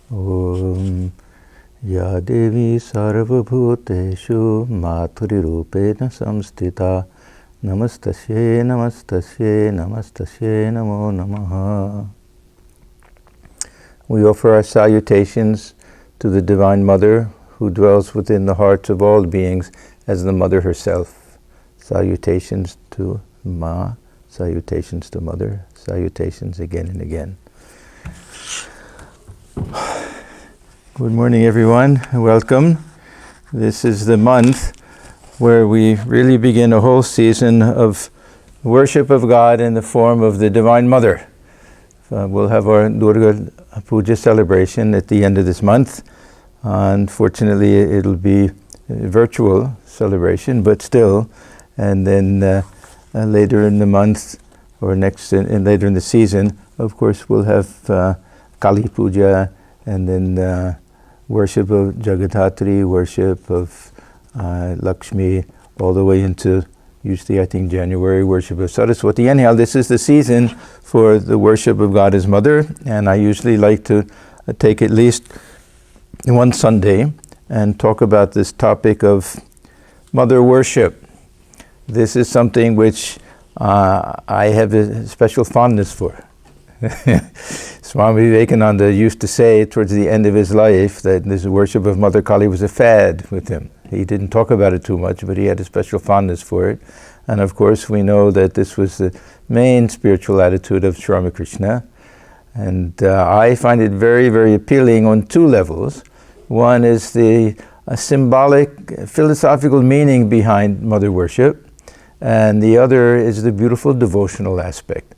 Om Ya Devi Sarvabhuteshu Mathurirupena Samstita Namastasye Namastasye Namastasye Namo Namaha. We offer our salutations to the Divine Mother who dwells within the hearts of all beings as the Mother herself. Salutations to Ma, salutations to Mother, salutations again and again. Good morning, everyone. Welcome. This is the month where we really begin a whole season of worship of God in the form of the Divine Mother. We'll have our Durga Puja celebration at the end of this month. Unfortunately, it'll be a virtual celebration, but still. And then later in the month, or later in the season, of course, we'll have Kali Puja, and then worship of Jagadhatri, worship of Lakshmi, all the way into, usually I think January, worship of Saraswati. Anyhow, this is the season for the worship of God as Mother, and I usually like to take at least one Sunday and talk about this topic of Mother worship. This is something which I have a special fondness for. Swami Vivekananda used to say towards the end of his life that this worship of Mother Kali was a fad with him. He didn't talk about it too much, but he had a special fondness for it. And of course we know that this was the main spiritual attitude of Sri Ramakrishna. And I find it very, very appealing on two levels. One is the symbolic, philosophical meaning behind Mother worship, and the other is the beautiful devotional aspect,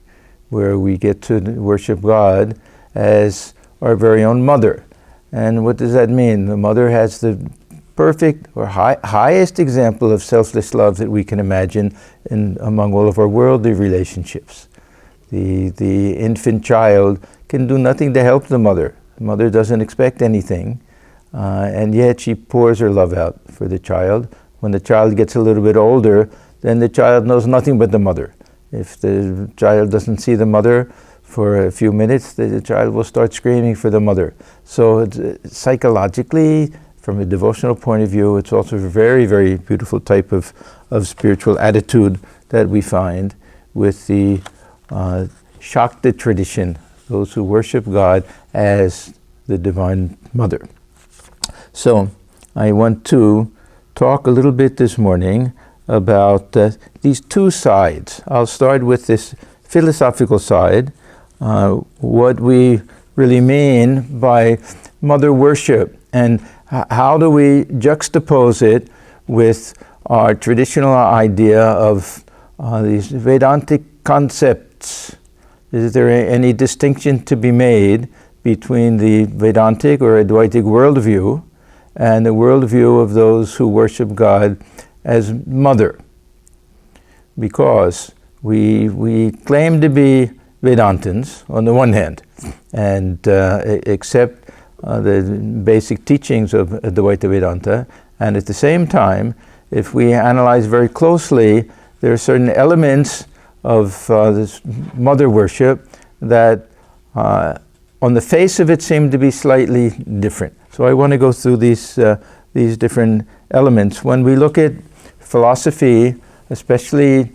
where we get to worship God as our very own mother. And what does that mean? The mother has the perfect or highest example of selfless love that we can imagine among all of our worldly relationships. The infant child can do nothing to help the mother. The mother doesn't expect anything, and yet she pours her love out for the child. When the child gets a little bit older, then the child knows nothing but the mother. If the child doesn't see the mother for a few minutes, the child will start screaming for the mother. So psychologically, from a devotional point of view, it's also a very, very beautiful type of spiritual attitude that we find with the Shakta tradition, those who worship God as the Divine Mother. So I want to talk a little bit this morning about these two sides. I'll start with this philosophical side, what we really mean by Mother worship, and how do we juxtapose it with our traditional idea of these Vedantic concepts. Is there any distinction to be made between the Vedantic or Advaitic worldview and the worldview of those who worship God as Mother? Because we claim to be Vedantins on the one hand, and accept the basic teachings of Advaita Vedanta, and at the same time, if we analyze very closely, there are certain elements of this Mother worship that on the face of it seem to be slightly different. So I want to go through these different elements. When we look at philosophy, especially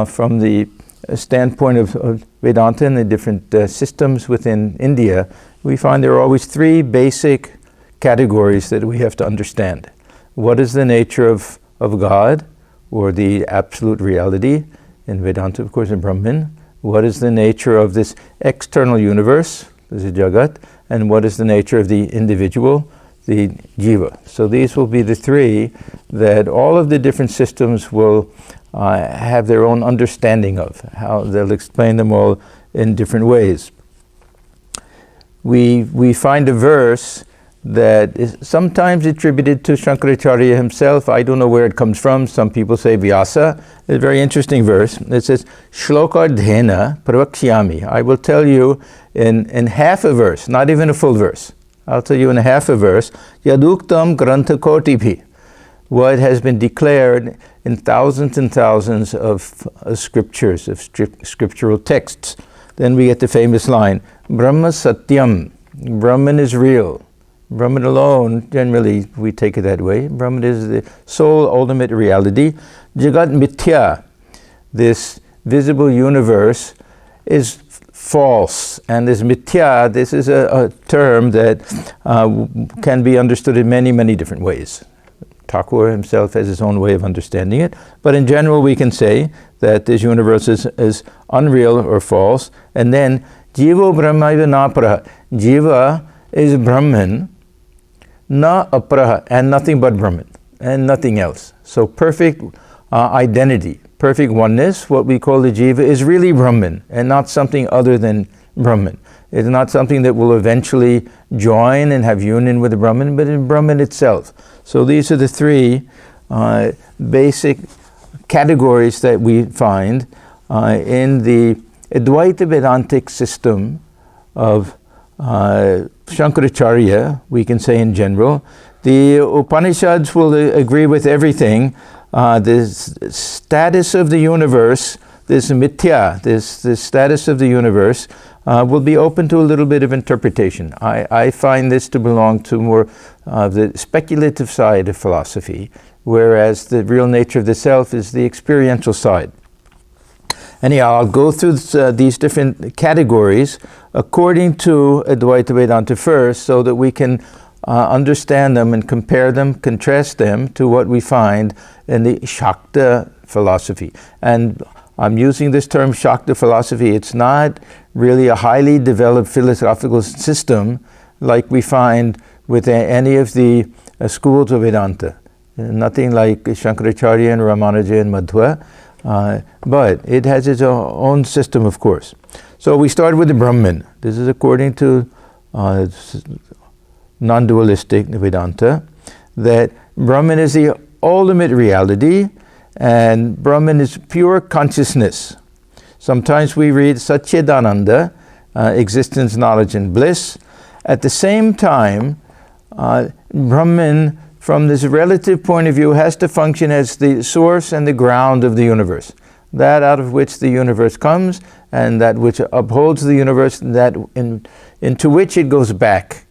from the standpoint of Vedanta and the different systems within India, we find there are always three basic categories that we have to understand. What is the nature of God, or the absolute reality? In Vedanta, of course, in Brahman. What is the nature of this external universe, the Jagat, and what is the nature of the individual, the Jiva? So these will be the three that all of the different systems will have their own understanding of, how they'll explain them all in different ways. We find a verse that is sometimes attributed to Shankaracharya himself. I don't know where it comes from. Some people say Vyasa. It's a very interesting verse. It says, Shlokardhena pravakshyami. I will tell you in half a verse, not even a full verse. I'll tell you in half a verse, Yaduktam grantha kotibhi. What has been declared in thousands and thousands of scriptures, of scriptural texts. Then we get the famous line, Brahma Satyam. Brahman is real. Brahman alone, generally we take it that way. Brahman is the sole ultimate reality. Jagat mithya, this visible universe, is false. And this mithya, this is a term that can be understood in many, many different ways. Thakur himself has his own way of understanding it. But in general, we can say that this universe is unreal or false. And then, jiva brahmaiva na paraha. Jiva is Brahman, na aparaha, and nothing but Brahman, and nothing else. So perfect identity, perfect oneness, what we call the jiva, is really Brahman, and not something other than Brahman. It's not something that will eventually join and have union with the Brahman, but in Brahman itself. So these are the three basic categories that we find in the Advaita Vedantic system of Shankaracharya, we can say in general. The Upanishads will agree with everything. This status of the universe, this mithya, this status of the universe, will be open to a little bit of interpretation. I find this to belong to more the speculative side of philosophy, whereas the real nature of the self is the experiential side. Anyhow, I'll go through these different categories according to Advaita Vedanta first, so that we can understand them and compare them, contrast them to what we find in the Shakta philosophy. And I'm using this term Shakta philosophy. It's not really a highly developed philosophical system like we find with any of the schools of Vedanta. Nothing like Shankaracharya and Ramanuja and Madhva. But it has its own system, of course. So we start with the Brahman. This is according to non-dualistic Vedanta, that Brahman is the ultimate reality, and Brahman is pure consciousness. Sometimes we read Satchidananda, existence, knowledge, and bliss. At the same time, Brahman, from this relative point of view, has to function as the source and the ground of the universe. That out of which the universe comes, and that which upholds the universe, that into which it goes back.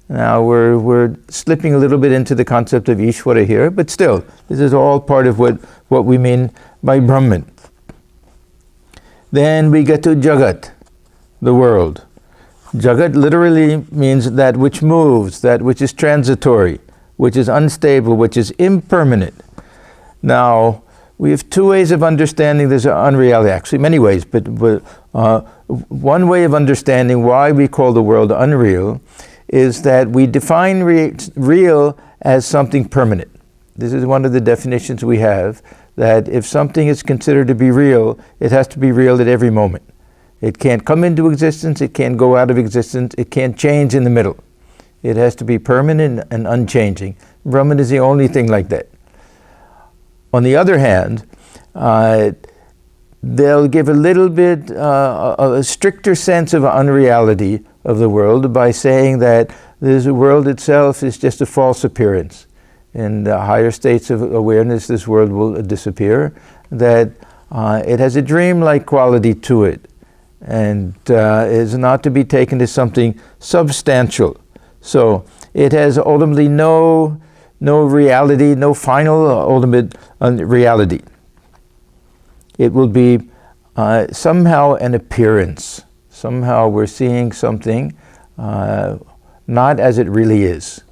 Now we're slipping a little bit into the concept of Ishvara here, but still, this is all part of what we mean by Brahman. Then we get to Jagat, the world. Jagat literally means that which moves, that which is transitory, which is unstable, which is impermanent. Now, we have two ways of understanding this unreality, actually many ways, but one way of understanding why we call the world unreal is that we define real as something permanent. This is one of the definitions we have, that if something is considered to be real, it has to be real at every moment. It can't come into existence, it can't go out of existence, it can't change in the middle. It has to be permanent and unchanging. Brahman is the only thing like that. On the other hand, they'll give a little bit a stricter sense of unreality of the world by saying that this world itself is just a false appearance. In the higher states of awareness, this world will disappear, that it has a dream-like quality to it, and is not to be taken as something substantial. So it has ultimately no reality, no final ultimate reality. It will be somehow an appearance. Somehow we're seeing something not as it really is.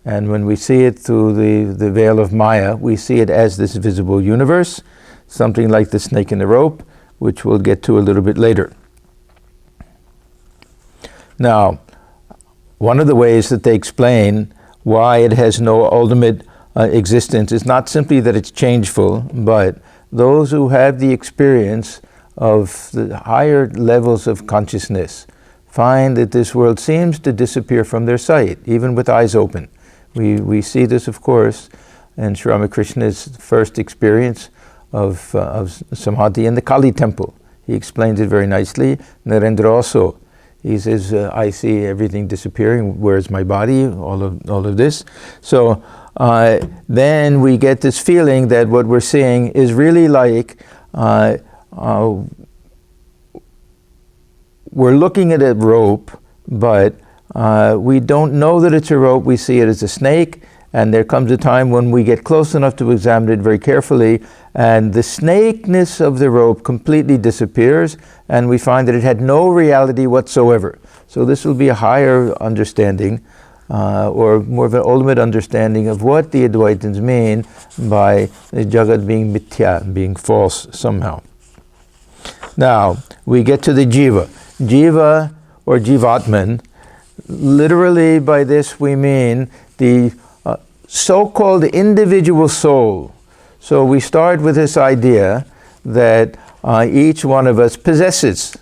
And when we see it through the veil of Maya, we see it as this visible universe, something like the snake in the rope, which we'll get to a little bit later. Now, one of the ways that they explain why it has no ultimate existence is not simply that it's changeful, but those who have the experience of the higher levels of consciousness find that this world seems to disappear from their sight, even with eyes open. We see this, of course, in Sri Ramakrishna's first experience of Samadhi in the Kali temple. He explains it very nicely. Narendra also. He says, I see everything disappearing. Where's my body? All of this. So then we get this feeling that what we're seeing is really like we're looking at a rope, but We don't know that it's a rope, we see it as a snake, and there comes a time when we get close enough to examine it very carefully, and the snakeness of the rope completely disappears, and we find that it had no reality whatsoever. So this will be a higher understanding, or more of an ultimate understanding of what the Advaitins mean by the Jagat being mithya, being false somehow. Now, we get to the Jiva. Jiva, or Jivatman, literally by this we mean the so-called individual soul. So we start with this idea that each one of us possesses,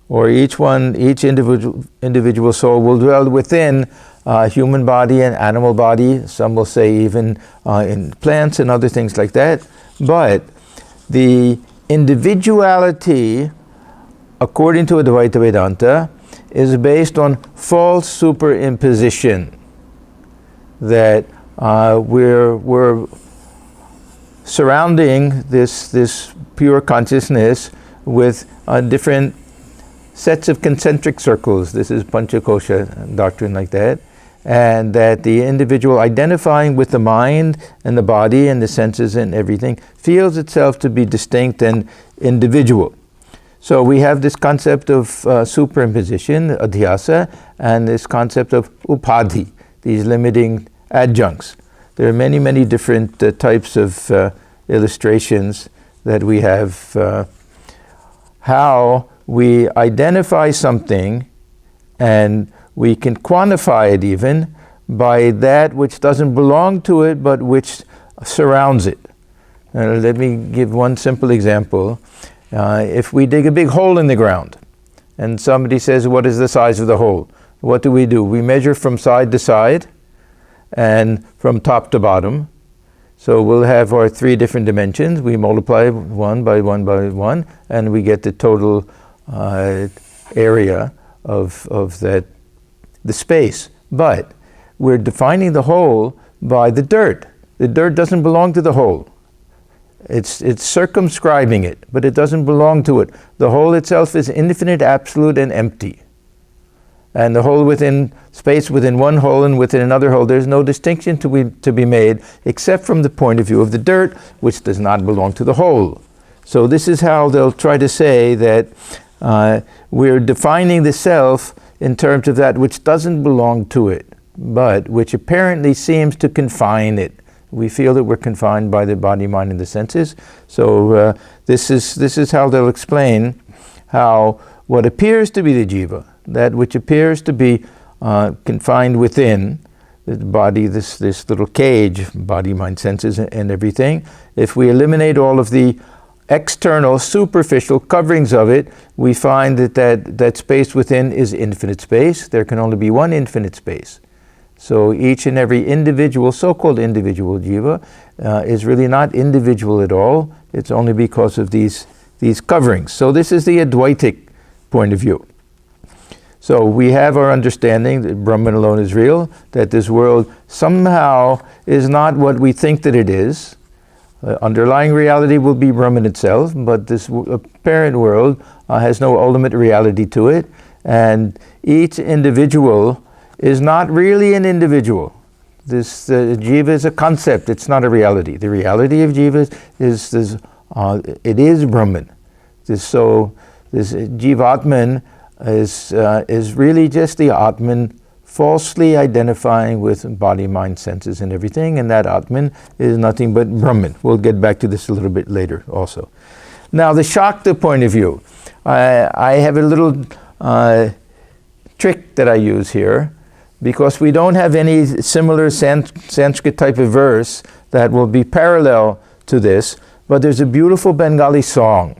or each individual soul will dwell within a human body and animal body. Some will say even in plants and other things like that. But the individuality, according to Advaita Vedanta, is based on false superimposition. That we're surrounding this pure consciousness with different sets of concentric circles. This is Panchakosha doctrine like that. And that the individual identifying with the mind and the body and the senses and everything feels itself to be distinct and individual. So we have this concept of superimposition, adhyasa, and this concept of upadhi, these limiting adjuncts. There are many, many different types of illustrations that we have, how we identify something and we can quantify it even by that which doesn't belong to it but which surrounds it. Let me give one simple example. If we dig a big hole in the ground and somebody says, what is the size of the hole? What do? We measure from side to side and from top to bottom. So we'll have our three different dimensions. We multiply one by one by one, and we get the total area of that, the space. But we're defining the whole by the dirt. The dirt doesn't belong to the whole. It's circumscribing it, but it doesn't belong to it. The whole itself is infinite, absolute, and empty. And the whole within space, within one hole and within another hole, there's no distinction to be made except from the point of view of the dirt, which does not belong to the whole. So this is how they'll try to say that we're defining the self in terms of that which doesn't belong to it, but which apparently seems to confine it. We feel that we're confined by the body, mind, and the senses. So this is how they'll explain how what appears to be the jiva, that which appears to be confined within the body, this little cage, body, mind, senses, and everything, if we eliminate all of the external, superficial coverings of it, we find that space within is infinite space. There can only be one infinite space. So each and every individual, so-called individual jiva, is really not individual at all. It's only because of these coverings. So this is the Advaitic point of view. So we have our understanding that Brahman alone is real, that this world somehow is not what we think that it is. Underlying reality will be Brahman itself, but this apparent world has no ultimate reality to it, and each individual is not really an individual. This jiva is a concept, it's not a reality. The reality of jiva it is Brahman. This jivatman is really just the Atman falsely identifying with body, mind, senses, and everything, and that Atman is nothing but Brahman. We'll get back to this a little bit later also. Now, the Shakta point of view. I have a little trick that I use here, because we don't have any similar Sanskrit type of verse that will be parallel to this, but there's a beautiful Bengali song.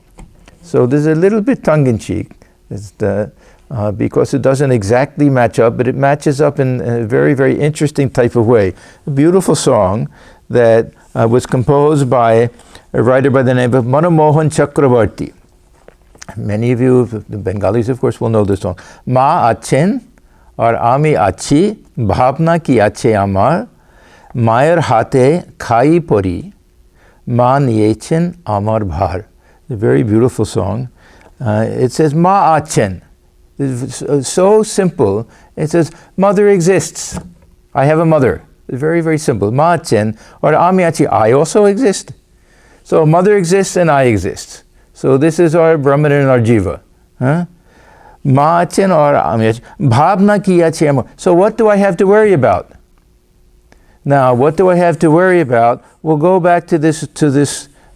So there's a little bit tongue-in-cheek, because it doesn't exactly match up, but it matches up in a very, very interesting type of way. A beautiful song that was composed by a writer by the name of Manomohan Chakravarti. Many of you, the Bengalis of course, will know this song. Ma achen or ami achi bhavna ki ache amar mayer hate khai pori ma niyechen amar bhar. A very beautiful song. It says ma achen. It's so simple. It says, mother exists. I have a mother. It's very, very simple. Ma-chen, or Amiachi, I also exist. So mother exists and I exist. So this is our Brahman and our Jiva. Huh? Ma-chen or Amiachi, bhavna kiya. So what do I have to worry about? Now, what do I have to worry about? We'll go back to this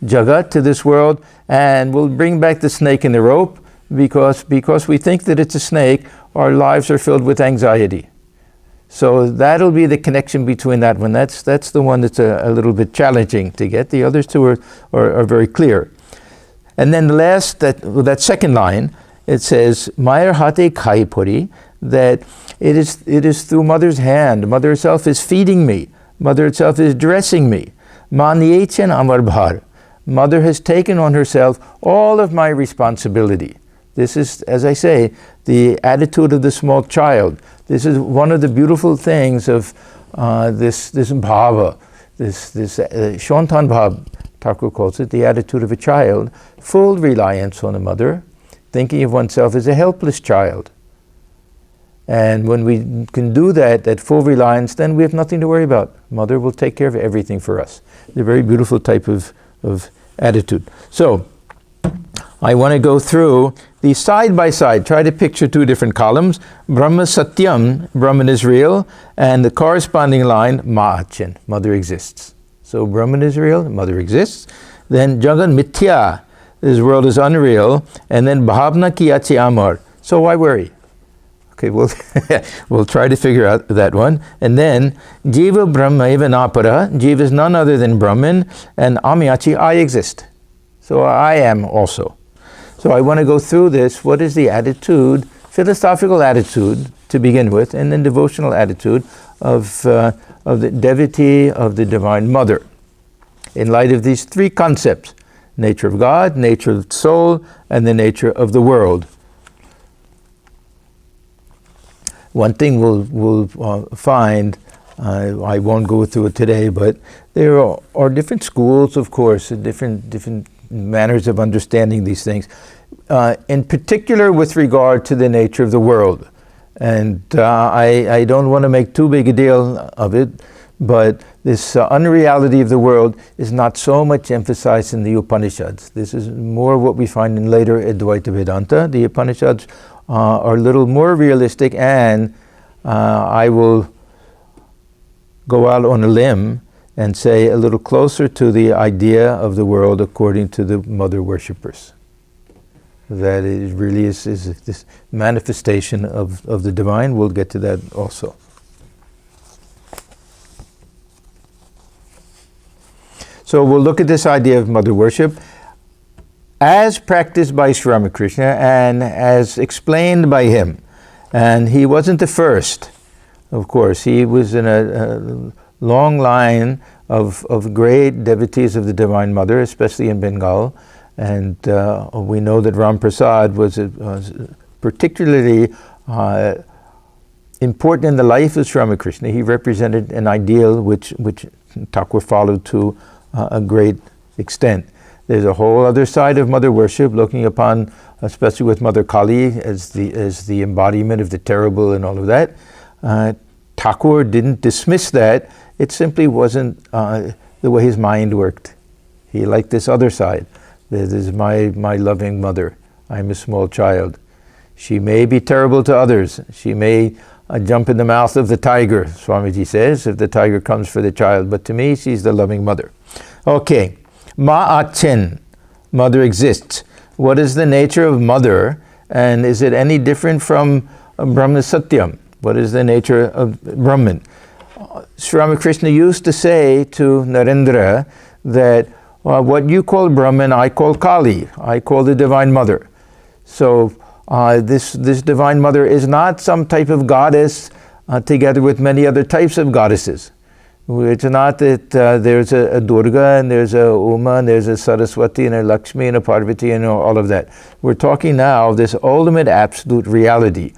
jagat, to this world, and we'll bring back the snake in the rope, because we think that it's a snake, our lives are filled with anxiety. So that'll be the connection between that one. That's the one that's a little bit challenging to get. The others two are very clear. And then the last, that second line, it says, Mayar hate kai puri, that it is through mother's hand. Mother herself is feeding me. Mother itself is dressing me. Maniyechen amar bhar. Mother has taken on herself all of my responsibility. This is, as I say, the attitude of the small child. This is one of the beautiful things of this bhava, this Shantan bhava, Thakur calls it, the attitude of a child, full reliance on the mother, thinking of oneself as a helpless child. And when we can do that full reliance, then we have nothing to worry about. Mother will take care of everything for us. It's a very beautiful type of attitude. So, I want to go through the side by side. Try to picture two different columns. Brahma Satyam, Brahman is real, and the corresponding line, Ma'achin, mother exists. So Brahman is real, mother exists. Then Jagan Mithya, this world is unreal. And then Bhavna Kiyachi Amar. So why worry? Okay, we'll try to figure out that one. And then Jiva Brahma Eva Napara, Jiva is none other than Brahman, and Amiyachi, I exist. So I am also. So I want to go through this. What is the attitude, philosophical attitude to begin with, and then devotional attitude of the devotee of the Divine Mother, in light of these three concepts: nature of God, nature of the soul, and the nature of the world. One thing we'll find, I won't go through it today, but there are different schools, of course, different manners of understanding these things, in particular with regard to the nature of the world. And I don't want to make too big a deal of it, but this unreality of the world is not so much emphasized in the Upanishads. This is more what we find in later Advaita Vedanta. The Upanishads are a little more realistic, and I will go out on a limb and say a little closer to the idea of the world according to the mother worshippers. That it really is this manifestation of the divine. We'll get to that also. So we'll look at this idea of mother worship as practiced by Sri Ramakrishna and as explained by him. And he wasn't the first, of course. He was in a long line of great devotees of the Divine Mother, especially in Bengal. And we know that Ram Prasad was particularly important in the life of Sri Ramakrishna. He represented an ideal which Thakur followed to a great extent. There's a whole other side of mother worship, looking upon, especially with Mother Kali, as the embodiment of the terrible and all of that. Thakur didn't dismiss that. It simply wasn't the way his mind worked. He liked this other side. This is my loving mother. I'm a small child. She may be terrible to others. She may jump in the mouth of the tiger, Swamiji says, if the tiger comes for the child. But to me, she's the loving mother. Okay. Ma'achen, mother exists. What is the nature of mother? And is it any different from Brahma Satyam? What is the nature of Brahman? Sri Ramakrishna used to say to Narendra that what you call Brahman, I call Kali. I call the Divine Mother. So this Divine Mother is not some type of goddess together with many other types of goddesses. It's not that there's a Durga and there's a Uma and there's a Saraswati and a Lakshmi and a Parvati and all of that. We're talking now of this ultimate absolute reality.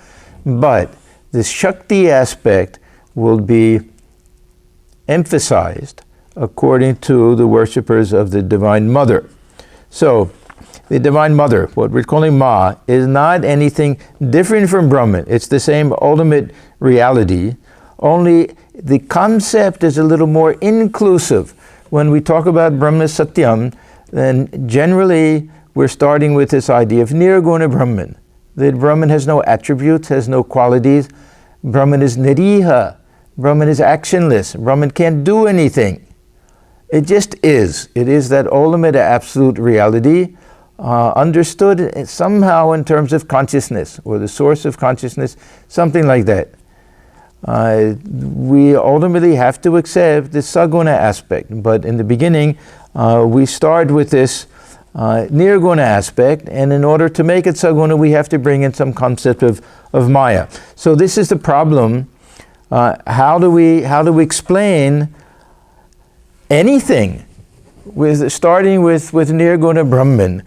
But this Shakti aspect will be emphasized according to the worshippers of the Divine Mother. So, the Divine Mother, what we're calling Ma, is not anything different from Brahman. It's the same ultimate reality, only the concept is a little more inclusive. When we talk about Brahma Satyam, then generally we're starting with this idea of Nirguna Brahman. That Brahman has no attributes, has no qualities. Brahman is niriha. Brahman is actionless. Brahman can't do anything. It just is. It is that ultimate absolute reality, understood somehow in terms of consciousness, or the source of consciousness, something like that. We ultimately have to accept the saguna aspect, but in the beginning we start with this nirguna aspect, and in order to make it saguna we have to bring in some concept of Maya. So this is the problem. How do we explain anything starting with Nirguna Brahman?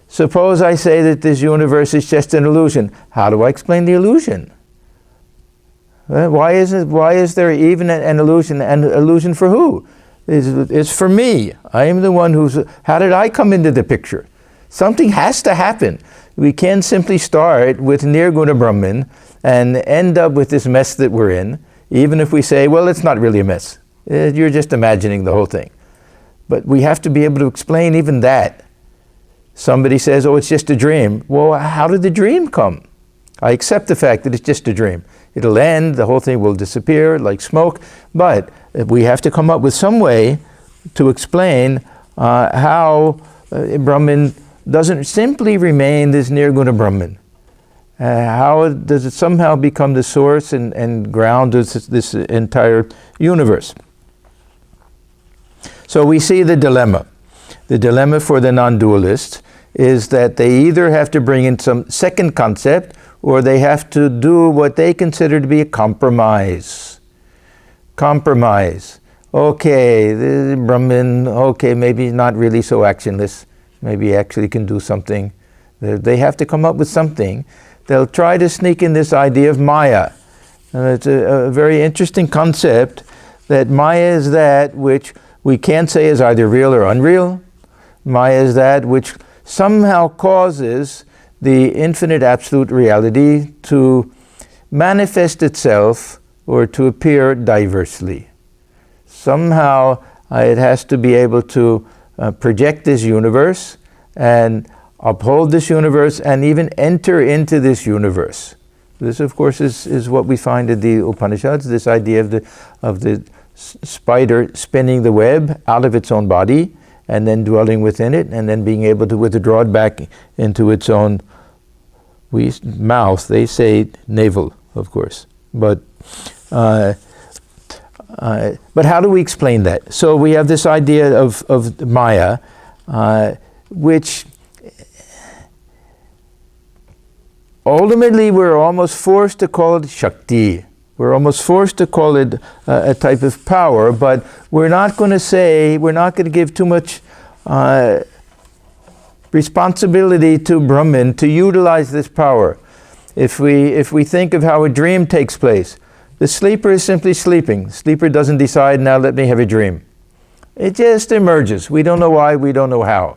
Suppose I say that this universe is just an illusion. How do I explain the illusion? Why is there even an illusion? An illusion for who? It's for me. I am the one how did I come into the picture? Something has to happen. We can't simply start with Nirguna Brahman and end up with this mess that we're in, even if we say, well, it's not really a mess. You're just imagining the whole thing. But we have to be able to explain even that. Somebody says, oh, it's just a dream. Well, how did the dream come? I accept the fact that it's just a dream. It'll end, the whole thing will disappear like smoke, but we have to come up with some way to explain how Brahman doesn't simply remain this Nirguna Brahman. How does it somehow become the source and ground of this entire universe? So we see the dilemma. The dilemma for the non-dualist is that they either have to bring in some second concept, or they have to do what they consider to be a compromise. Compromise. Okay, the Brahman, okay, maybe not really so actionless. Maybe he actually can do something. They have to come up with something. They'll try to sneak in this idea of Maya. It's a very interesting concept, that Maya is that which we can't say is either real or unreal. Maya is that which somehow causes the infinite absolute reality to manifest itself or to appear diversely. Somehow it has to be able to project this universe and uphold this universe and even enter into this universe. This, of course, is what we find in the Upanishads, this idea of the spider spinning the web out of its own body and then dwelling within it, and then being able to withdraw it back into its own mouth. They say navel, of course. But how do we explain that? So we have this idea of Maya, which ultimately we're almost forced to call it Shakti. We're almost forced to call it a type of power, but we're not going to give too much responsibility to Brahman to utilize this power. If we think of how a dream takes place, the sleeper is simply sleeping. The sleeper doesn't decide, now let me have a dream. It just emerges. We don't know why, we don't know how.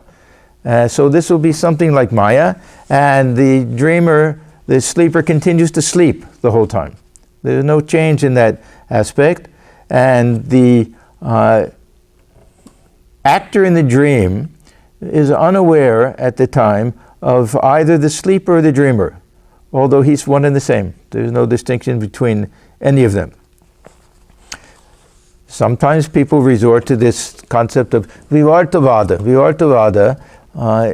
So this will be something like Maya, and the sleeper continues to sleep the whole time. There's no change in that aspect, and the actor in the dream is unaware at the time of either the sleeper or the dreamer, although he's one and the same. There's no distinction between any of them. Sometimes people resort to this concept of Vivartavada. Vivartavada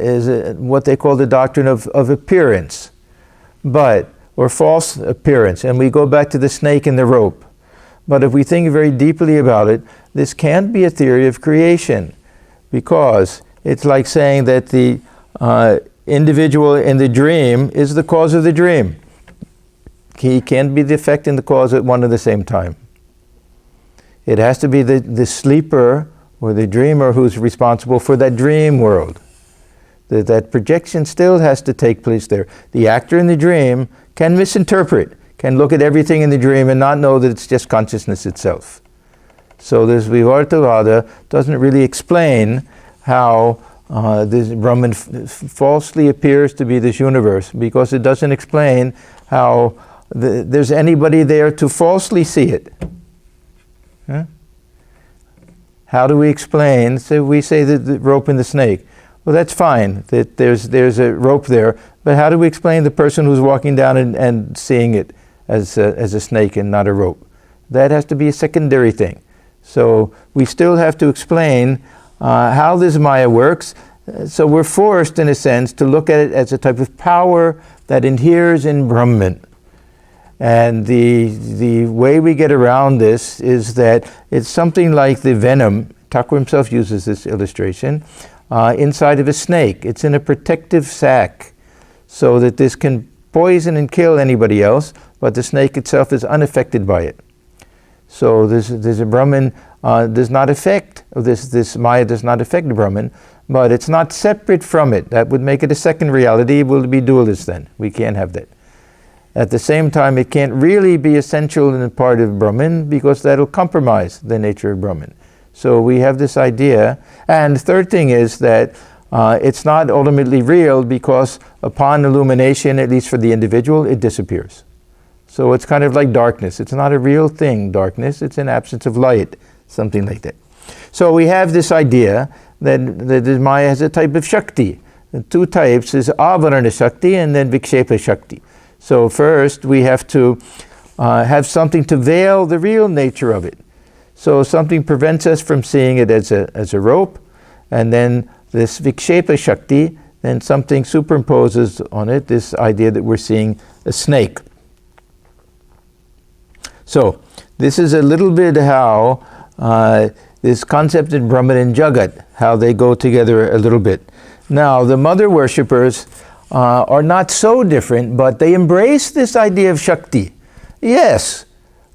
is what they call the doctrine of appearance, or false appearance. And we go back to the snake and the rope. But if we think very deeply about it, this can't be a theory of creation, because it's like saying that the individual in the dream is the cause of the dream. He can't be the effect and the cause at one and the same time. It has to be the sleeper or the dreamer who's responsible for that dream world. That projection still has to take place there. The actor in the dream can misinterpret, can look at everything in the dream and not know that it's just consciousness itself. So this Vivartavada doesn't really explain how this Brahman falsely appears to be this universe because it doesn't explain how there's anybody there to falsely see it. Huh? How do we explain? So we say that the rope and the snake. Well, that's fine, that there's a rope there, but how do we explain the person who's walking down and seeing it as a snake and not a rope? That has to be a secondary thing. So we still have to explain how this Maya works. So we're forced, in a sense, to look at it as a type of power that inheres in Brahman. And the way we get around this is that it's something like the venom. Thakur himself uses this illustration. Inside of a snake. It's in a protective sac so that this can poison and kill anybody else, but the snake itself is unaffected by it. So there's a Brahman does not affect, this Maya does not affect Brahman, but it's not separate from it. That would make it a second reality. It will be dualist then. We can't have that. At the same time, it can't really be essential in a part of Brahman because that'll compromise the nature of Brahman. So we have this idea. And the third thing is that it's not ultimately real because upon illumination, at least for the individual, it disappears. So it's kind of like darkness. It's not a real thing, darkness. It's an absence of light, something like that. So we have this idea that the Maya has a type of Shakti. The two types is Avarana Shakti and then Vikshepa Shakti. So first we have to have something to veil the real nature of it. So something prevents us from seeing it as a rope, and then this Vikshepa Shakti, then something superimposes on it, this idea that we're seeing a snake. So this is a little bit how this concept in Brahman and Jagat, how they go together a little bit. Now the mother worshippers are not so different, but they embrace this idea of Shakti. Yes.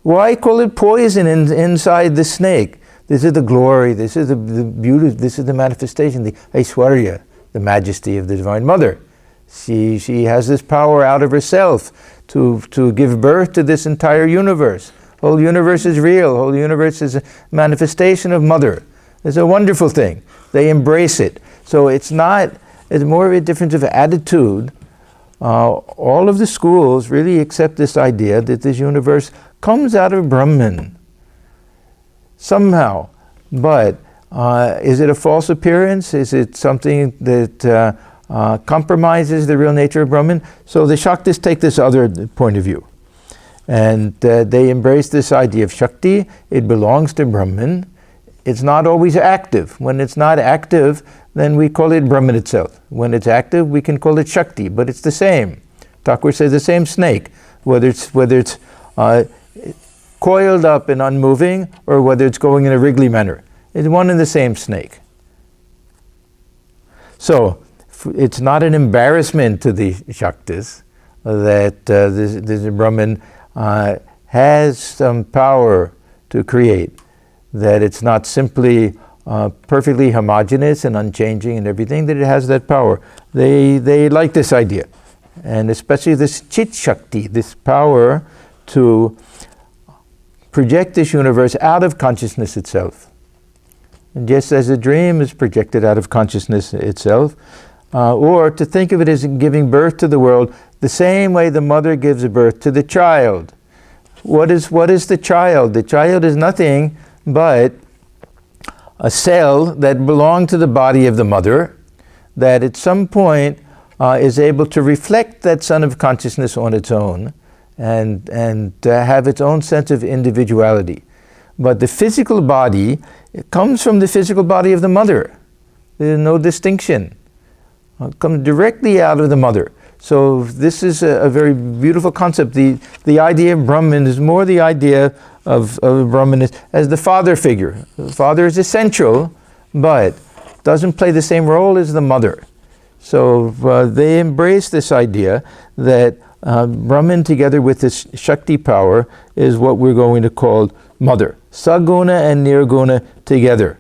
Why call it poison inside the snake? This is the glory, this is the beauty, this is the manifestation, the Aishwarya, the majesty of the Divine Mother. She has this power out of herself to give birth to this entire universe. Whole universe is real, whole universe is a manifestation of Mother. It's a wonderful thing. They embrace it. So it's more of a difference of attitude. All of the schools really accept this idea that this universe comes out of Brahman somehow, but is it a false appearance? Is it something that compromises the real nature of Brahman? So the Shaktas take this other point of view, and they embrace this idea of Shakti. It belongs to Brahman. It's not always active. When it's not active, then we call it Brahman itself. When it's active, we can call it Shakti, but it's the same. Thakur says the same snake, whether it's coiled up and unmoving, or whether it's going in a wriggly manner. It's one and the same snake. So it's not an embarrassment to the Shaktas that this Brahman has some power to create, that it's not simply perfectly homogeneous and unchanging and everything, that it has that power. They like this idea, and especially this Chit Shakti, this power to project this universe out of consciousness itself. And just as a dream is projected out of consciousness itself, or to think of it as giving birth to the world, the same way the mother gives birth to the child. What is the child? The child is nothing but a cell that belonged to the body of the mother, that at some point is able to reflect that sun of consciousness on its own, and have its own sense of individuality. But the physical body, it comes from the physical body of the mother. There's no distinction. It comes directly out of the mother. So this is a very beautiful concept. The idea of Brahman is more the idea of Brahman as the father figure. The father is essential, but doesn't play the same role as the mother. So they embrace this idea that Brahman together with this Shakti power is what we're going to call Mother. Saguna and Nirguna together.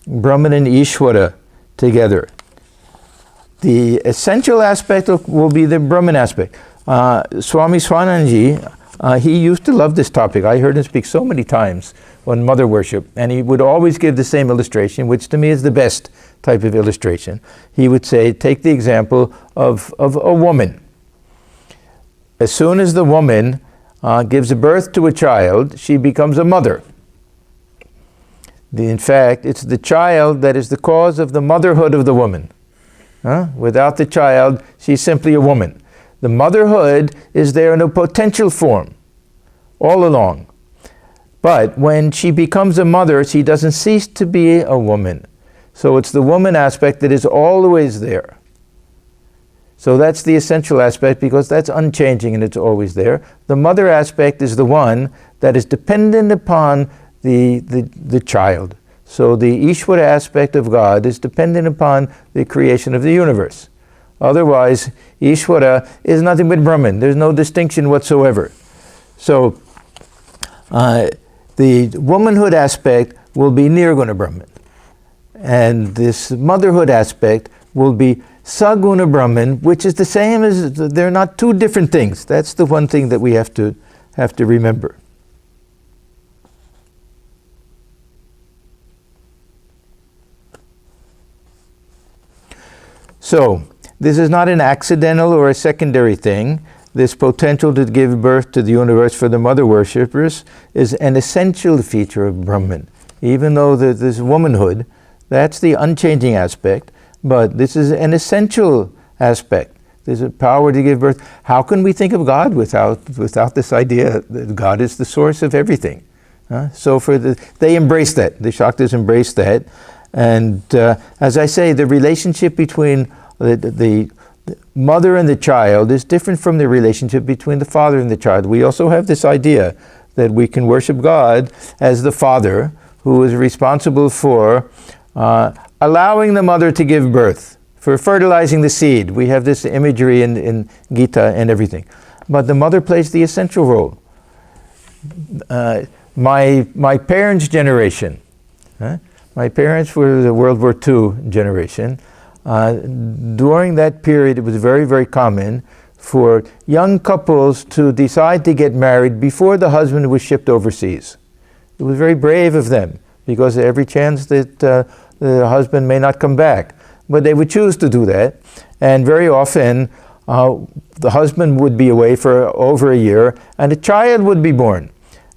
Brahman and Ishvara together. The essential aspect will be the Brahman aspect. Swami Swananji he used to love this topic. I heard him speak so many times on mother worship, and he would always give the same illustration, which to me is the best type of illustration. He would say, take the example of a woman. As soon as the woman gives birth to a child, she becomes a mother. In fact, it's the child that is the cause of the motherhood of the woman. Without the child, she's simply a woman. The motherhood is there in a potential form all along. But when she becomes a mother, she doesn't cease to be a woman. So it's the woman aspect that is always there. So that's the essential aspect, because that's unchanging and it's always there. The mother aspect is the one that is dependent upon the child. So the Ishvara aspect of God is dependent upon the creation of the universe. Otherwise, Ishvara is nothing but Brahman. There's no distinction whatsoever. So the womanhood aspect will be Nirguna Brahman. And this motherhood aspect will be Saguna Brahman, which is the same as, they're not two different things. That's the one thing that we have to remember. So, this is not an accidental or a secondary thing. This potential to give birth to the universe for the mother worshippers is an essential feature of Brahman. Even though this womanhood, that's the unchanging aspect, but this is an essential aspect. There's a power to give birth. How can we think of God without this idea that God is the source of everything? So they embrace that. The Shaktas embrace that. And as I say, the relationship between the mother and the child is different from the relationship between the father and the child. We also have this idea that we can worship God as the father who is responsible for allowing the mother to give birth, for fertilizing the seed. We have this imagery in Gita and everything. But the mother plays the essential role. My parents' generation, my parents were the World War II generation. During that period, it was very, very common for young couples to decide to get married before the husband was shipped overseas. It was very brave of them, because every chance that the husband may not come back. But they would choose to do that. And very often, the husband would be away for over a year, and a child would be born.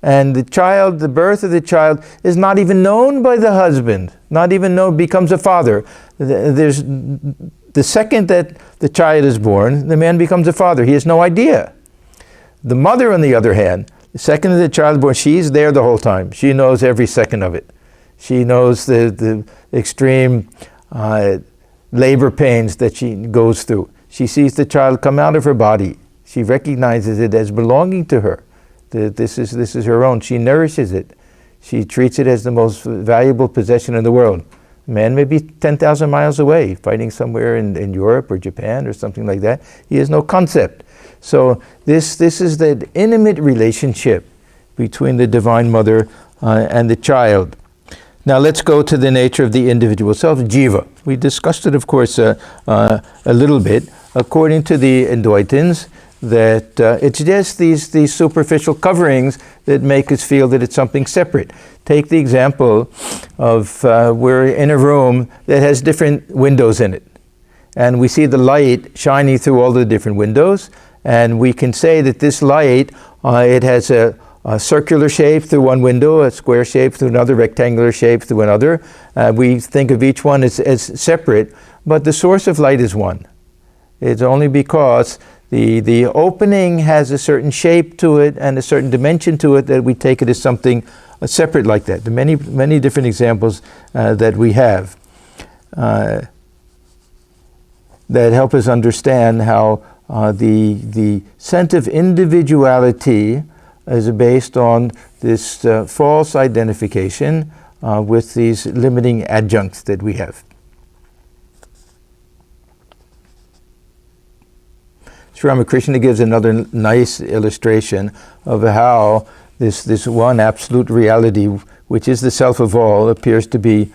And the birth of the child is not even known by the husband, not even known, becomes a father. The second that the child is born, the man becomes a father. He has no idea. The mother, on the other hand, the second that the child is born, she's there the whole time. She knows every second of it. She knows the extreme labor pains that she goes through. She sees the child come out of her body. She recognizes it as belonging to her. This is her own. She nourishes it. She treats it as the most valuable possession in the world. Man may be 10,000 miles away, fighting somewhere in Europe or Japan or something like that. He has no concept. So this is the intimate relationship between the Divine Mother and the child. Now let's go to the nature of the individual self, jiva. We discussed it, of course, a little bit. According to the Advaitins, that it's just these superficial coverings that make us feel that it's something separate. Take the example of we're in a room that has different windows in it. And we see the light shining through all the different windows. And we can say that this light, it has a circular shape through one window, a square shape through another, rectangular shape through another. We think of each one as separate, but the source of light is one. It's only because the opening has a certain shape to it and a certain dimension to it that we take it as something separate like that. The many different examples that we have that help us understand how the sense of individuality is based on this false identification with these limiting adjuncts that we have. Sri Ramakrishna gives another nice illustration of how this one absolute reality, which is the self of all, appears to be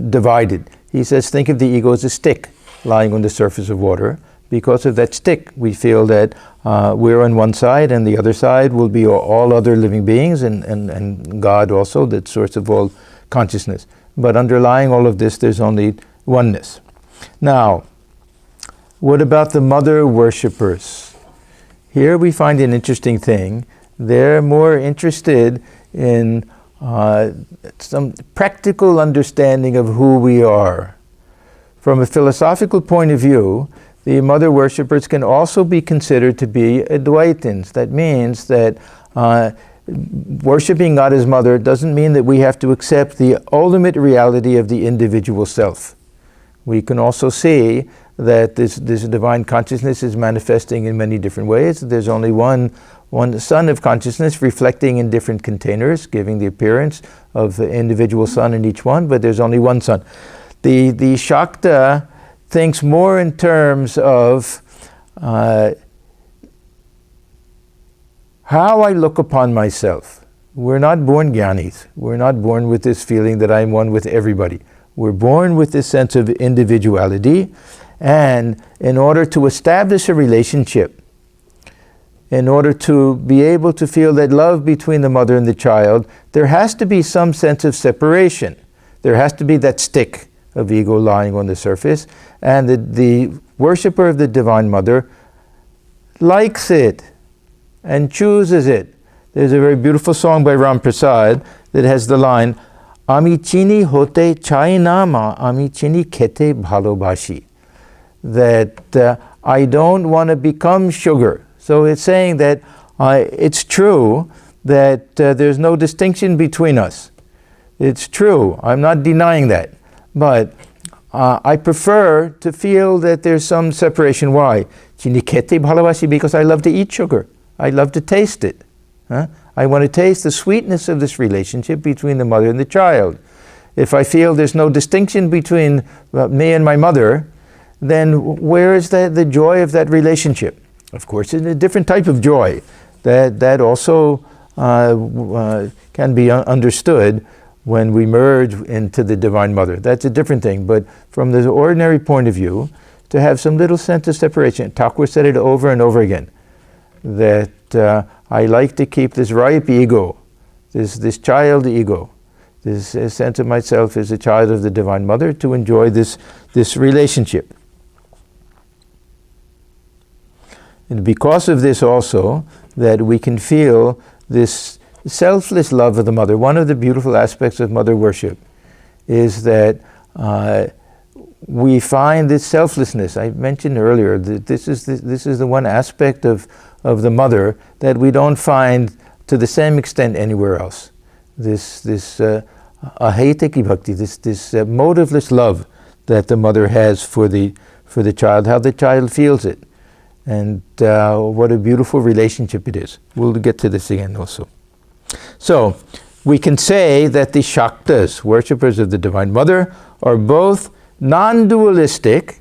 divided. He says, think of the ego as a stick lying on the surface of water. Because of that stick, we feel that we're on one side, and the other side will be all other living beings, and God also, the source of all consciousness. But underlying all of this, there's only oneness. Now, what about the mother worshippers? Here we find an interesting thing. They're more interested in some practical understanding of who we are. From a philosophical point of view, the mother worshippers can also be considered to be Advaitins. That means that worshipping God as mother doesn't mean that we have to accept the ultimate reality of the individual self. We can also see that this divine consciousness is manifesting in many different ways. There's only one sun of consciousness reflecting in different containers, giving the appearance of the individual sun in each one, but there's only one sun. The Shakta thinks more in terms of how I look upon myself. We're not born jnanis. We're not born with this feeling that I'm one with everybody. We're born with this sense of individuality, and in order to establish a relationship, in order to be able to feel that love between the mother and the child, there has to be some sense of separation. There has to be that stick of ego lying on the surface, and the worshipper of the Divine Mother likes it and chooses it. There's a very beautiful song by Ram Prasad that has the line, Ami chini hote chai nama, ami chini khete bhalobashi. That I don't want to become sugar. So it's saying that it's true that there's no distinction between us. It's true. I'm not denying that. But I prefer to feel that there's some separation. Why? Chini khete bhalobashi, because I love to eat sugar. I love to taste it. I want to taste the sweetness of this relationship between the mother and the child. If I feel there's no distinction between me and my mother, then where is the joy of that relationship? Of course, it's a different type of joy that also can be understood when we merge into the Divine Mother. That's a different thing. But from the ordinary point of view, to have some little sense of separation. Thakur said it over and over again, that I like to keep this ripe ego, this child ego, this sense of myself as a child of the Divine Mother, to enjoy this relationship. And because of this also, that we can feel this selfless love of the mother. One of the beautiful aspects of mother worship is that we find this selflessness. I mentioned earlier that this is the one aspect of the mother that we don't find to the same extent anywhere else. This ahetaki bhakti, this motiveless love that the mother has for the child, how the child feels it. And what a beautiful relationship it is. We'll get to this again also. So, we can say that the Shaktas, worshippers of the Divine Mother, are both non-dualistic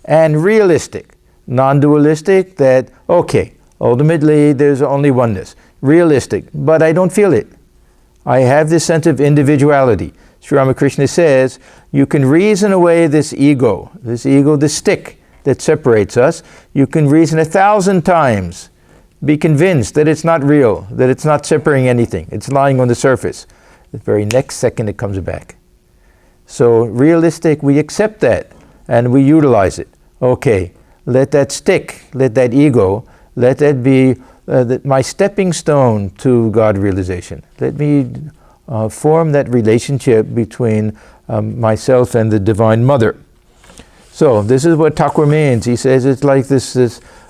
and realistic. Non-dualistic, that, okay, ultimately there's only oneness. Realistic, but I don't feel it. I have this sense of individuality. Sri Ramakrishna says, you can reason away this ego, the stick that separates us. You can reason 1,000 times, be convinced that it's not real, that it's not separating anything, it's lying on the surface. The very next second it comes back. So realistic, we accept that and we utilize it. Okay, let that stick, let that ego, let that be my stepping stone to God realization. Let me form that relationship between myself and the Divine Mother. So this is what Thakur means. He says it's like this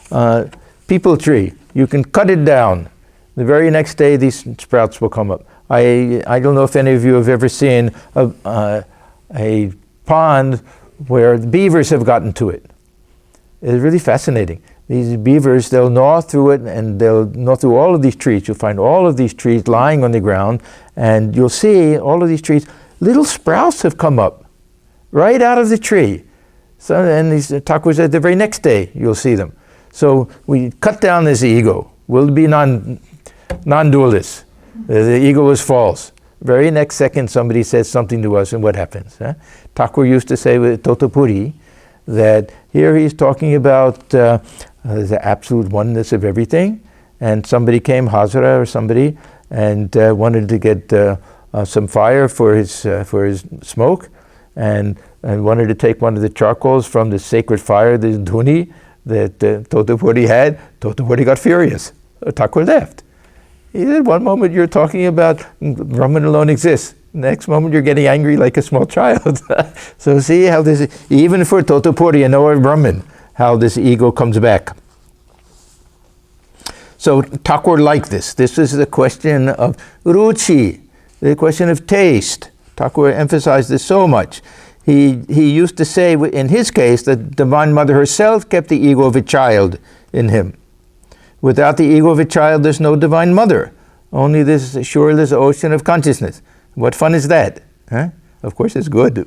peepal tree. You can cut it down. The very next day these sprouts will come up. I don't know if any of you have ever seen a pond where the beavers have gotten to it. It's really fascinating. These beavers, they'll gnaw through it, and they'll gnaw through all of these trees. You'll find all of these trees lying on the ground, and you'll see all of these trees, little sprouts have come up right out of the tree. So, and these Thakur said the very next day you'll see them. So we cut down this ego. We'll be non-dualist. The ego is false. Very next second somebody says something to us, and what happens? Thakur used to say with Totapuri that here he's talking about there's the absolute oneness of everything. And somebody came, Hazara or somebody, and wanted to get some fire for his smoke, and wanted to take one of the charcoals from the sacred fire, the dhuni that Totapuri had. Totapuri got furious. Thakur left. He said, one moment you're talking about Brahman alone exists. Next moment you're getting angry like a small child. So see how this, even for Totapuri, a knower of Brahman, how this ego comes back. So Thakur liked this. This is the question of ruchi, the question of taste. Thakur emphasized this so much. He used to say, in his case, that Divine Mother herself kept the ego of a child in him. Without the ego of a child, there's no Divine Mother. Only this shoreless ocean of consciousness. What fun is that? Huh? Of course, it's good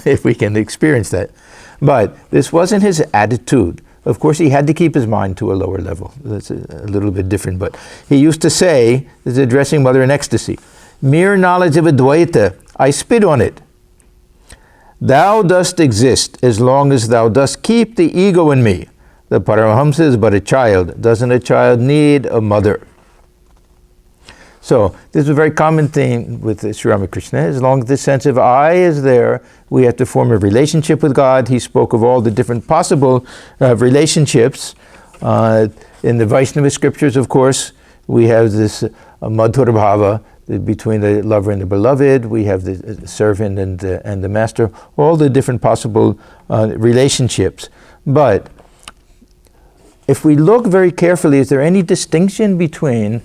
if we can experience that. But this wasn't his attitude. Of course, he had to keep his mind to a lower level. That's a little bit different. But he used to say, this is addressing Mother in ecstasy, mere knowledge of Advaita, I spit on it. Thou dost exist as long as thou dost keep the ego in me. The Paramahamsa is but a child. Doesn't a child need a mother? So this is a very common thing with Sri Ramakrishna. As long as the sense of I is there, we have to form a relationship with God. He spoke of all the different possible relationships. In the Vaishnava scriptures, of course, we have this madhura bhava between the lover and the beloved. We have the servant and the master. All the different possible relationships. But if we look very carefully, is there any distinction between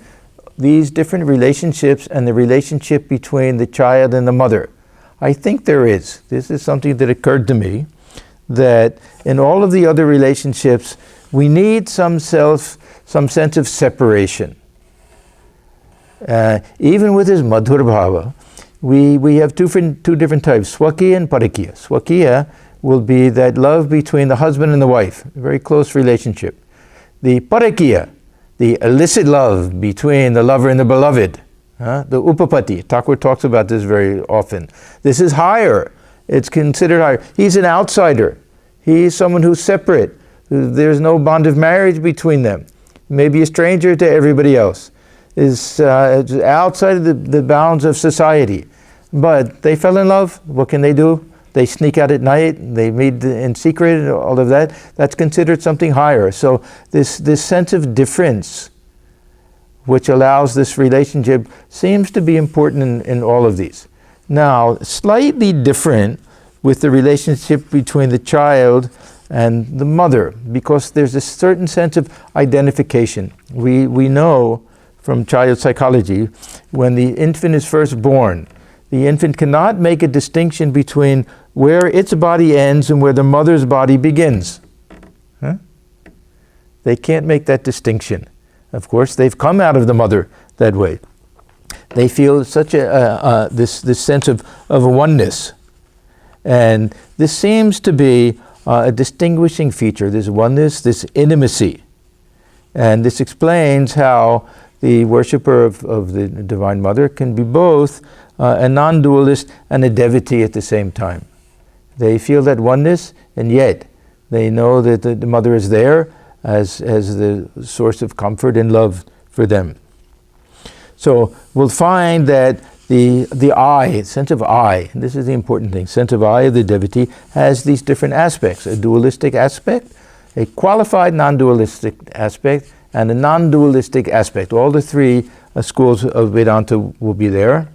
these different relationships and the relationship between the child and the mother? I think there is. This is something that occurred to me, that in all of the other relationships, we need some sense of separation. Even with his madhura bhava, we have two different types, swakiya and parakiya. Swakiya will be that love between the husband and the wife, a very close relationship. The parakiya, the illicit love between the lover and the beloved, the upapati. Thakur talks about this very often. This is higher. It's considered higher. He's an outsider. He's someone who's separate. There's no bond of marriage between them. Maybe a stranger to everybody else. Is outside of the bounds of society. But they fell in love. What can they do? They sneak out at night, they meet in secret, all of that. That's considered something higher. So this sense of difference, which allows this relationship, seems to be important in all of these. Now, slightly different with the relationship between the child and the mother, because there's a certain sense of identification. We know from child psychology, when the infant is first born, the infant cannot make a distinction between where its body ends and where the mother's body begins. Huh? They can't make that distinction. Of course, they've come out of the mother that way. They feel such this sense of oneness. And this seems to be a distinguishing feature, this oneness, this intimacy. And this explains how the worshipper of the Divine Mother can be both a non-dualist and a devotee at the same time. They feel that oneness, and yet they know that the Mother is there as the source of comfort and love for them. So we'll find that the I, sense of I, and this is the important thing, sense of I of the devotee has these different aspects, a dualistic aspect, a qualified non-dualistic aspect, and a non-dualistic aspect. All the three schools of Vedanta will be there.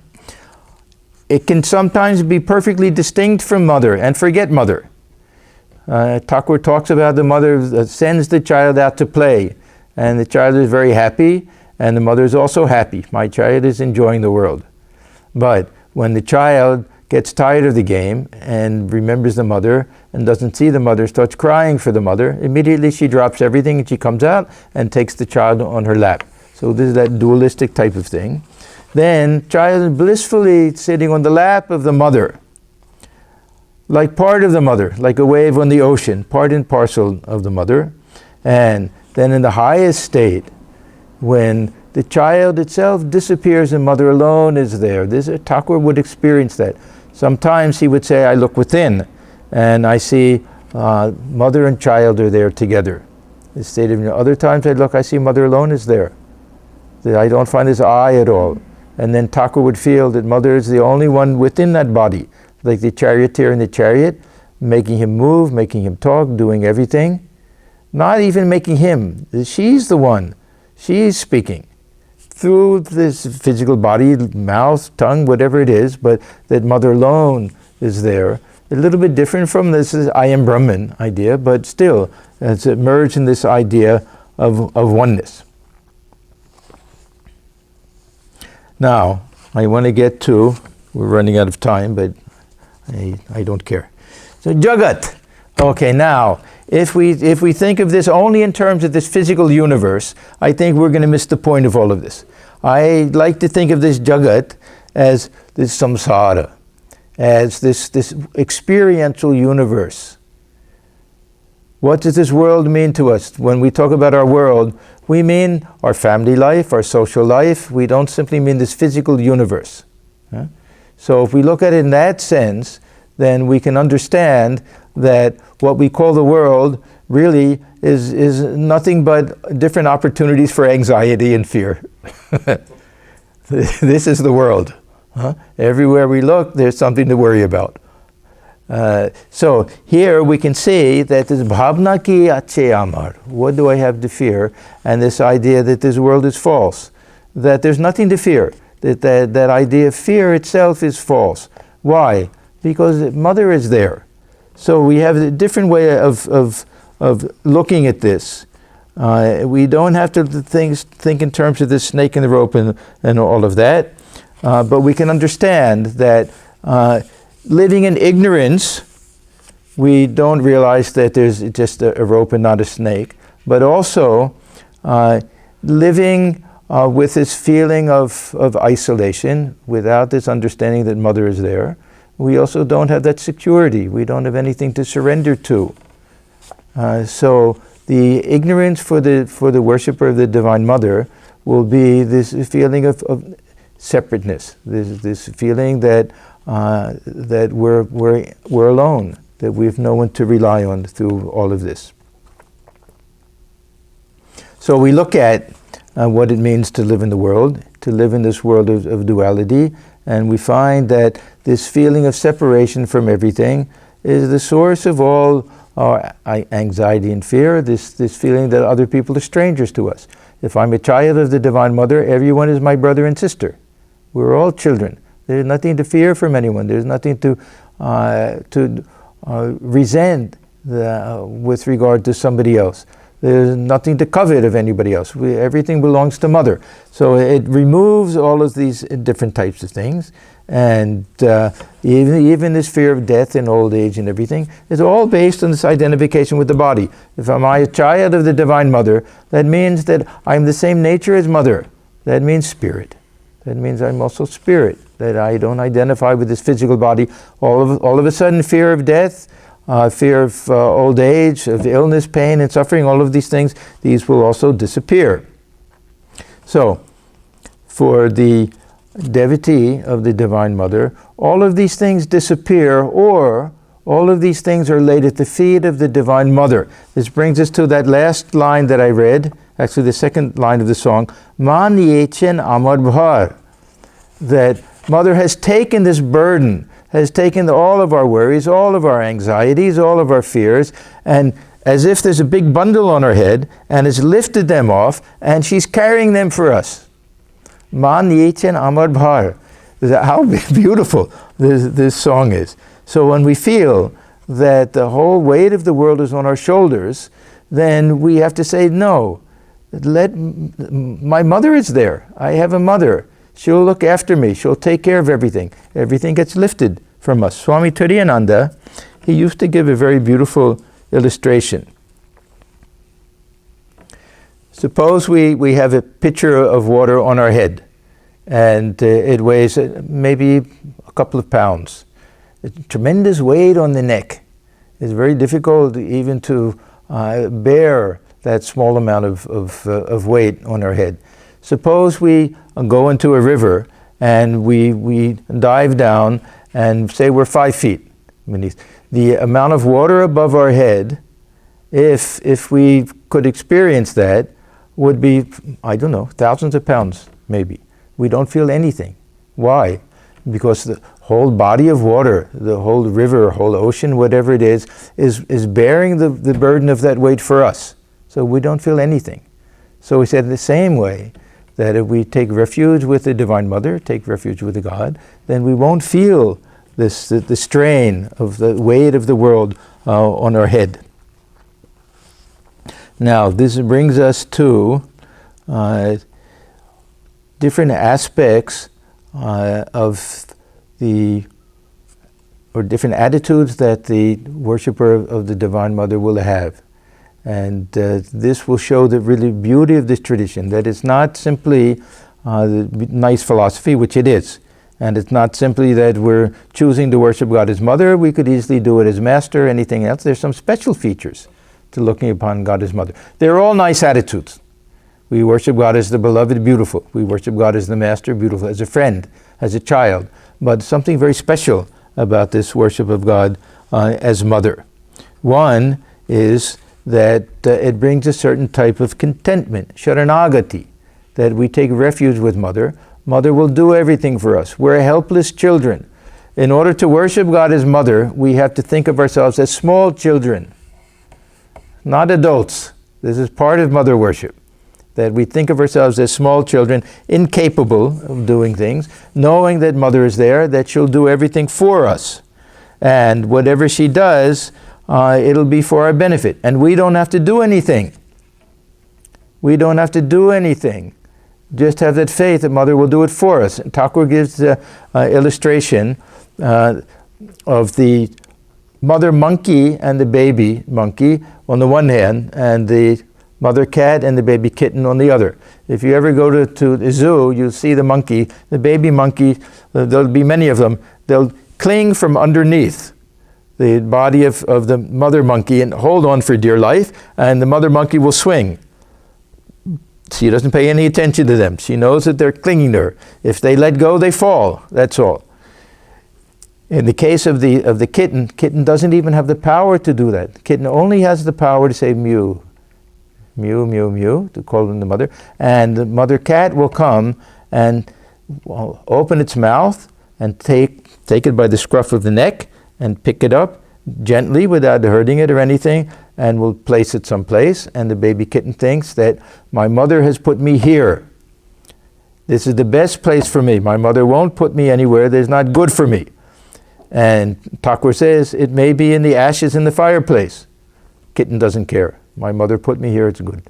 It can sometimes be perfectly distinct from mother and forget mother. Thakur talks about the mother sends the child out to play, and the child is very happy, and the mother is also happy. My child is enjoying the world. But when the child gets tired of the game and remembers the mother and doesn't see the mother, starts crying for the mother, immediately she drops everything and she comes out and takes the child on her lap. So this is that dualistic type of thing. Then child is blissfully sitting on the lap of the mother, like part of the mother, like a wave on the ocean, part and parcel of the mother. And then in the highest state, when the child itself disappears and mother alone is there. Thakur would experience that. Sometimes he would say, I look within and I see mother and child are there together. The state of other times I look, I see Mother alone is there. That I don't find his eye at all. And then Thakur would feel that Mother is the only one within that body, like the charioteer in the chariot, making him move, making him talk, doing everything. Not even making him. She's the one. She's speaking through this physical body, mouth, tongue, whatever it is, but that Mother alone is there. A little bit different from this I am Brahman idea, but still, it's merged in this idea of oneness. Now, I want to get to, we're running out of time, but I don't care. So Jagat. Okay, now, if we think of this only in terms of this physical universe, I think we're going to miss the point of all of this. I like to think of this Jagat as this samsara, as this experiential universe. What does this world mean to us? When we talk about our world, we mean our family life, our social life. We don't simply mean this physical universe. So if we look at it in that sense, then we can understand that what we call the world really is nothing but different opportunities for anxiety and fear. This is the world. Everywhere we look, there's something to worry about. So here we can see that this bhavna ki ache amar, what do I have to fear? And this idea that this world is false, that there's nothing to fear, that idea of fear itself is false. Why? Because Mother is there. So we have a different way of looking at this. We don't have to think in terms of the snake and the rope and all of that, but we can understand that living in ignorance, we don't realize that there's just a rope and not a snake, but also living with this feeling of isolation, without this understanding that Mother is there. We also don't have that security. We don't have anything to surrender to. So the ignorance for the worshipper of the Divine Mother will be this feeling of separateness, this feeling that we're alone, that we have no one to rely on through all of this. So we look at what it means to live in the world, to live in this world of duality, and we find that this feeling of separation from everything is the source of all our anxiety and fear, this feeling that other people are strangers to us. If I'm a child of the Divine Mother, everyone is my brother and sister. We're all children. There's nothing to fear from anyone. There's nothing to resent with regard to somebody else. There's nothing to covet of anybody else. Everything belongs to Mother. So it removes all of these different types of things. And even this fear of death and old age and everything is all based on this identification with the body. If I'm a child of the Divine Mother, that means that I'm the same nature as Mother. That means spirit. That means I'm also spirit, that I don't identify with this physical body. All of a sudden, fear of death, fear of old age, of illness, pain, and suffering, all of these things, these will also disappear. So, for the devotee of the Divine Mother, all of these things disappear, or all of these things are laid at the feet of the Divine Mother. This brings us to that last line that I read, actually the second line of the song, Man yechen amar bhar, that Mother has taken this burden, has taken all of our worries, all of our anxieties, all of our fears, and as if there's a big bundle on her head, and has lifted them off, and she's carrying them for us. Man yechen amar bhar. How beautiful this song is. So when we feel that the whole weight of the world is on our shoulders, then we have to say, no, my Mother is there. I have a Mother. She'll look after me. She'll take care of everything. Everything gets lifted from us. Swami Atmajnanananda, he used to give a very beautiful illustration. Suppose we have a pitcher of water on our head, and it weighs maybe a couple of pounds. A tremendous weight on the neck. It's very difficult even to bear that small amount of weight on our head. Suppose we go into a river and we dive down and say we're 5 feet beneath. The amount of water above our head, if we could experience that would be, I don't know, thousands of pounds, maybe. We don't feel anything. Why? Because the whole body of water, the whole river, whole ocean, whatever it is bearing the burden of that weight for us. So we don't feel anything. So we said the same way, that if we take refuge with the Divine Mother, take refuge with the God, then we won't feel the strain of the weight of the world on our head. Now, this brings us to different aspects of different attitudes that the worshipper of the Divine Mother will have. And this will show the really beauty of this tradition, that it's not simply the nice philosophy, which it is. And it's not simply that we're choosing to worship God as Mother. We could easily do it as Master, anything else. There's some special features to looking upon God as Mother. They're all nice attitudes. We worship God as the beloved, beautiful. We worship God as the Master, beautiful. As a friend, as a child. But something very special about this worship of God as Mother. One is that it brings a certain type of contentment, sharanagati, that we take refuge with Mother. Mother will do everything for us. We're helpless children. In order to worship God as Mother, we have to think of ourselves as small children, not adults. This is part of Mother worship, that we think of ourselves as small children, incapable of doing things, knowing that Mother is there, that she'll do everything for us. And whatever she does, it'll be for our benefit. And we don't have to do anything. We don't have to do anything. Just have that faith that Mother will do it for us. And Thakur gives the illustration of the mother monkey and the baby monkey on the one hand, and the mother cat and the baby kitten on the other. If you ever go to the zoo, you'll see the monkey, the baby monkey, there'll be many of them, they'll cling from underneath the body of the mother monkey and hold on for dear life, and the mother monkey will swing. She doesn't pay any attention to them. She knows that they're clinging to her. If they let go, they fall. That's all. In the case of the kitten doesn't even have the power to do that. Kitten only has the power to say mew, mew, mew, mew, to call in the mother. And the mother cat will come and open its mouth and take it by the scruff of the neck and pick it up gently without hurting it or anything, and will place it someplace. And the baby kitten thinks that my mother has put me here. This is the best place for me. My mother won't put me anywhere that's not good for me. And Thakur says, it may be in the ashes in the fireplace. Kitten doesn't care. My mother put me here, it's good.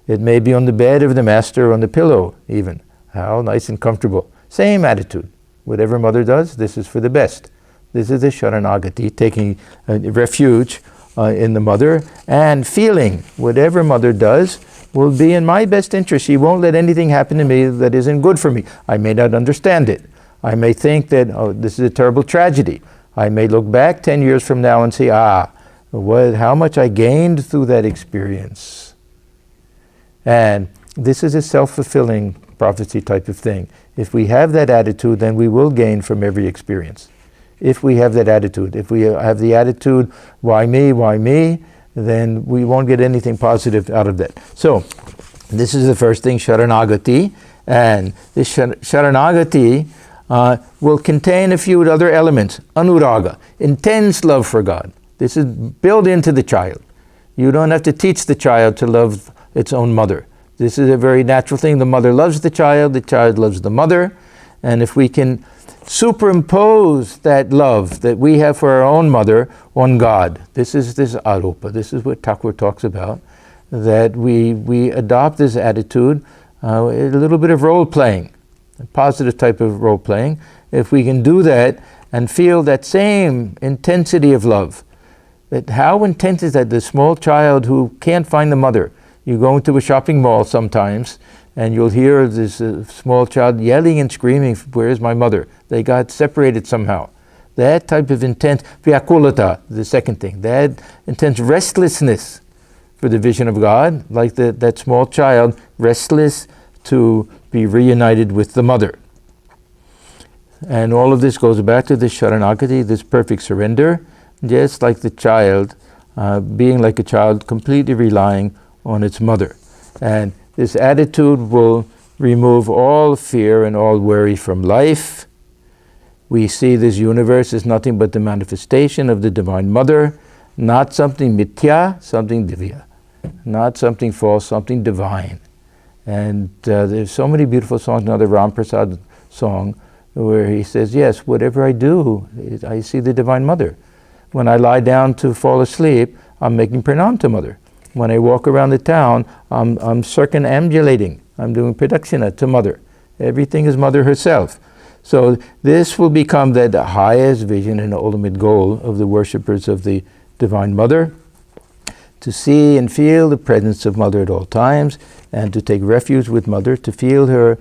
It may be on the bed of the Master, on the pillow even. How nice and comfortable. Same attitude. Whatever Mother does, this is for the best. This is the sharanagati, taking refuge in the Mother, and feeling whatever Mother does will be in my best interest. She won't let anything happen to me that isn't good for me. I may not understand it. I may think that, oh, this is a terrible tragedy. I may look back 10 years from now and say, how much I gained through that experience. And this is a self-fulfilling prophecy type of thing. If we have that attitude, then we will gain from every experience. If we have that attitude. If we have the attitude, why me, then we won't get anything positive out of that. So, this is the first thing, sharanagati. And this sharanagati will contain a few other elements. Anuraga, intense love for God. This is built into the child. You don't have to teach the child to love its own mother. This is a very natural thing. The mother loves the child loves the mother. And if we can superimpose that love that we have for our own mother on God, this is this aropa, this is what Thakur talks about, that we adopt this attitude, a little bit of role-playing, a positive type of role-playing. If we can do that and feel that same intensity of love, that how intense is that? The small child who can't find the mother. You go into a shopping mall sometimes and you'll hear this small child yelling and screaming, where's my mother? They got separated somehow. That type of intense, vyakulata, the second thing, that intense restlessness for the vision of God, like that small child, restless to be reunited with the mother. And all of this goes back to this sharanagati, this perfect surrender, just like the child, being like a child, completely relying on its mother. And this attitude will remove all fear and all worry from life. We see this universe as nothing but the manifestation of the Divine Mother, not something mithya, something divya, not something false, something divine. And there's so many beautiful songs, another Ram Prasad song, where he says, yes, whatever I do, I see the Divine Mother. When I lie down to fall asleep, I'm making pranam to Mother. When I walk around the town, I'm circumambulating. I'm doing pradakshina to Mother. Everything is Mother herself. So this will become the highest vision and ultimate goal of the worshippers of the Divine Mother, to see and feel the presence of Mother at all times, and to take refuge with Mother, to feel her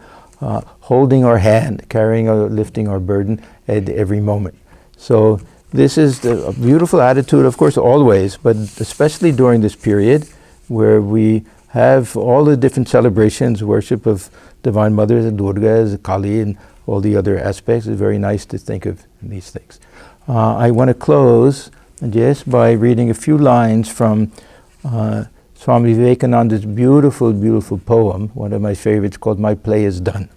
holding our hand, carrying or lifting our burden at every moment. So this is a beautiful attitude, of course, always, but especially during this period where we have all the different celebrations, worship of Divine Mother, the Durga, the Kali, and all the other aspects. It's very nice to think of these things. I want to close just by reading a few lines from Swami Vivekananda's beautiful, beautiful poem, one of my favorites, called My Play is Done.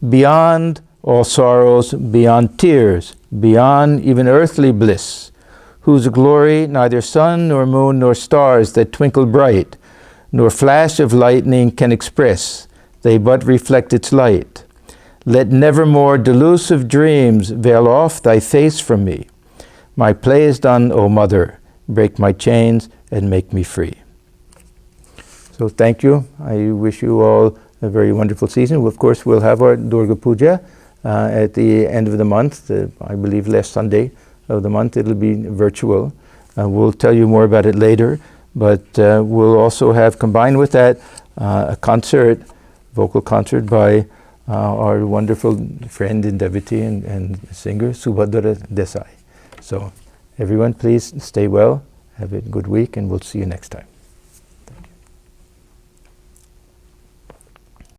Beyond all sorrows, beyond tears, beyond even earthly bliss, whose glory neither sun nor moon nor stars that twinkle bright, nor flash of lightning can express, they but reflect its light. Let nevermore delusive dreams veil off thy face from me. My play is done, O Mother, break my chains and make me free. So thank you. I wish you all a very wonderful season. Of course, we'll have our Durga Puja at the end of the month, I believe last Sunday of the month. It'll be virtual. We'll tell you more about it later, but we'll also have, combined with that, a concert, vocal concert by our wonderful friend and devotee and singer, Subhadra Desai. So everyone, please stay well, have a good week, and we'll see you next time.